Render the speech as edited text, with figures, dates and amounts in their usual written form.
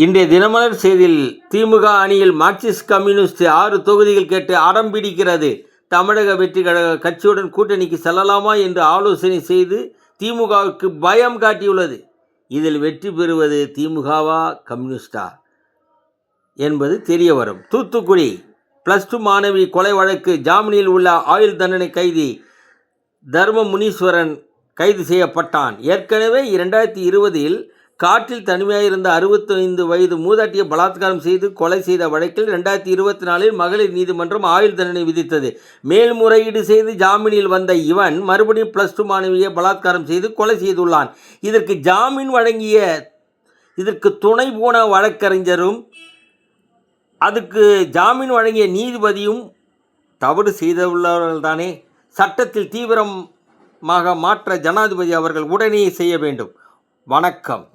இன்றைய தினமலர் செய்தியில் திமுக அணியில் மார்க்சிஸ்ட் கம்யூனிஸ்ட் 6 தொகுதிகள் கேட்டு அடம் பிடிக்கிறது. தமிழக வெற்றி கழக கட்சியுடன் கூட்டணிக்கு செல்லலாமா என்று ஆலோசனை செய்து திமுகவுக்கு பயம் காட்டியுள்ளது. இதில் வெற்றி பெறுவது திமுகவா கம்யூனிஸ்டா என்பது தெரிய வரும். தூத்துக்குடி +2 மாணவி கொலை வழக்கு ஜாமீனில் உள்ள ஆயுள் தண்டனை கைதி தர்ம முனீஸ்வரன் கைது செய்யப்பட்டான். ஏற்கனவே 2020இல் காட்டில் தனிமையாயிருந்த 65 வயது மூதாட்டியை பலாத்காரம் செய்து கொலை செய்த வழக்கில் 2024இல் மகளிர் நீதிமன்றம் ஆயுள் தண்டனை விதித்தது. மேல்முறையீடு செய்து ஜாமீனில் வந்த இவன் மறுபடியும் +2 மாணவியை பலாத்காரம் செய்து கொலை செய்துள்ளான். இதற்கு துணை போன வழக்கறிஞரும் அதுக்கு ஜாமீன் வழங்கிய நீதிபதியும் தவறு செய்துள்ளவர்கள்தானே. சட்டத்தில் தீவிரமாக மாற்ற ஜனாதிபதி அவர்கள் உடனே செய்ய வேண்டும். வணக்கம்.